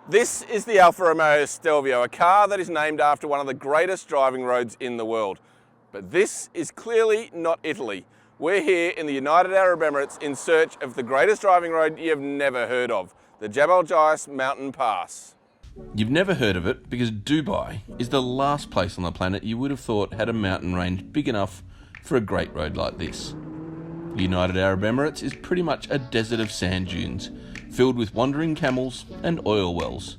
This is the Alfa Romeo Stelvio, a car that is named after one of the greatest driving roads in the world. But this is clearly not Italy. We're here in the United Arab Emirates in search of the greatest driving road you've never heard of, the Jebel mountain pass. You've never heard of it because Dubai is the last place on the planet you would have thought had a mountain range big enough for a great road like this. The United Arab Emirates is pretty much a desert of sand dunes, filled with wandering camels and oil wells.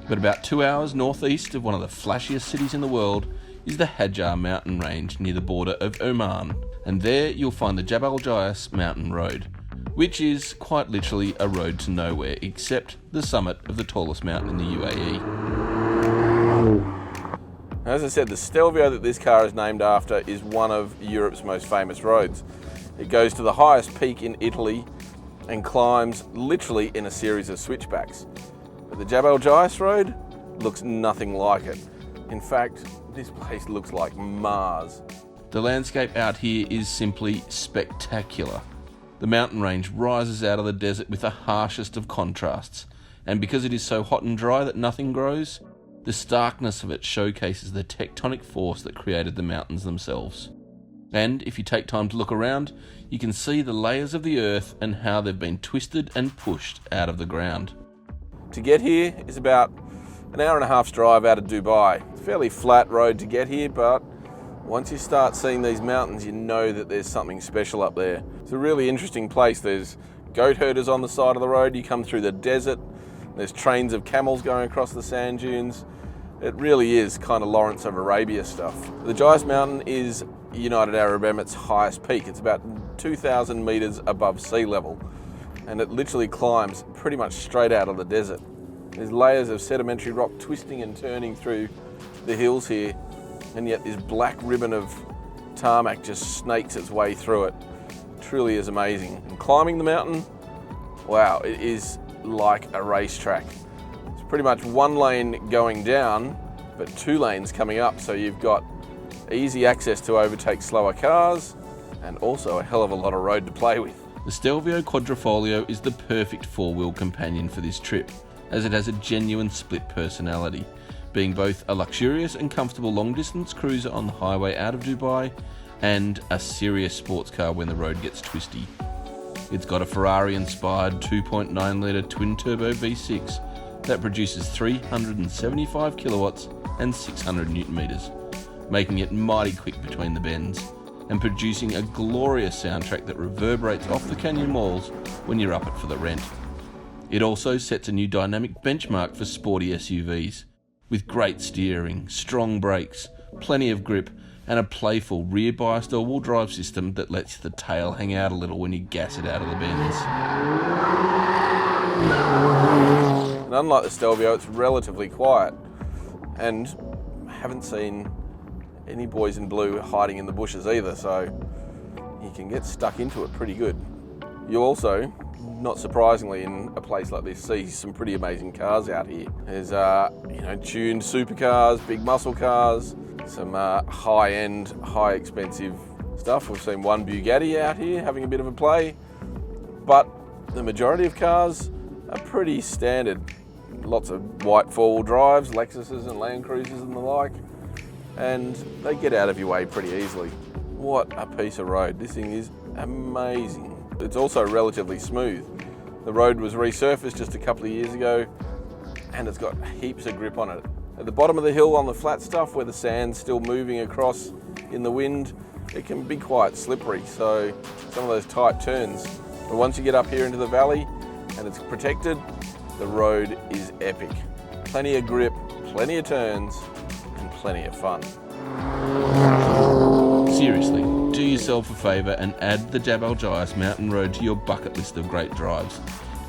But about 2 hours northeast of one of the flashiest cities in the world is the Hajar mountain range near the border of Oman, and there you'll find the Jebel mountain road, which is quite literally a road to nowhere except the summit of the tallest mountain in the UAE. As I said, the Stelvio that this car is named after is one of Europe's most famous roads. It goes to the highest peak in Italy and climbs literally in a series of switchbacks. But the Jebel road looks nothing like it. In fact, this place looks like Mars. The landscape out here is simply spectacular. The mountain range rises out of the desert with the harshest of contrasts, and because it is so hot and dry that nothing grows, the starkness of it showcases the tectonic force that created the mountains themselves. And if you take time to look around, you can see the layers of the earth and how they've been twisted and pushed out of the ground. To get here is about an hour and a half's drive out of Dubai. It's a fairly flat road to get here, but once you start seeing these mountains, you know that there's something special up there. It's a really interesting place. There's goat herders on the side of the road. You come through the desert. There's trains of camels going across the sand dunes. It really is kind of Lawrence of Arabia stuff. The Jais Mountain is United Arab Emirates' highest peak. It's about 2,000 meters above sea level, and it literally climbs pretty much straight out of the desert. There's layers of sedimentary rock twisting and turning through the hills here, and yet this black ribbon of tarmac just snakes its way through it. It truly is amazing. And climbing the mountain, wow, it is like a racetrack. It's pretty much one lane going down, but 2 lanes coming up, so you've got easy access to overtake slower cars and also a hell of a lot of road to play with. The Stelvio Quadrifoglio is the perfect 4-wheel companion for this trip, as it has a genuine split personality, being both a luxurious and comfortable long-distance cruiser on the highway out of Dubai and a serious sports car when the road gets twisty. It's got a Ferrari-inspired 2.9-litre twin-turbo V6 that produces 375 kilowatts and 600 newton meters, making it mighty quick between the bends and producing a glorious soundtrack that reverberates off the canyon walls when you're up it for the rent. It also sets a new dynamic benchmark for sporty SUVs, with great steering, strong brakes, plenty of grip, and a playful rear-biased all-wheel drive system that lets the tail hang out a little when you gas it out of the bends. And unlike the Stelvio, it's relatively quiet, and I haven't seen any boys in blue hiding in the bushes either, so you can get stuck into it pretty good. You also, not surprisingly, in a place like this, see some pretty amazing cars out here. There's tuned supercars, big muscle cars, some high-end, high-expensive stuff. We've seen one Bugatti out here having a bit of a play, but the majority of cars are pretty standard. Lots of white 4-wheel drives, Lexuses and Land Cruisers and the like, and they get out of your way pretty easily. What a piece of road. This thing is amazing. It's also relatively smooth. The road was resurfaced just a couple of years ago, and it's got heaps of grip on it. At the bottom of the hill on the flat stuff where the sand's still moving across in the wind, it can be quite slippery, so some of those tight turns. But once you get up here into the valley and it's protected, the road is epic. Plenty of grip, plenty of turns, and plenty of fun. Seriously, do yourself a favour and add the Jebel mountain road to your bucket list of great drives.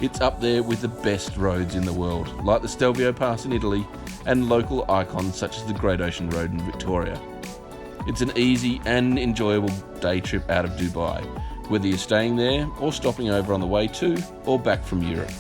It's up there with the best roads in the world, like the Stelvio Pass in Italy and local icons such as the Great Ocean Road in Victoria. It's an easy and enjoyable day trip out of Dubai, whether you're staying there or stopping over on the way to or back from Europe.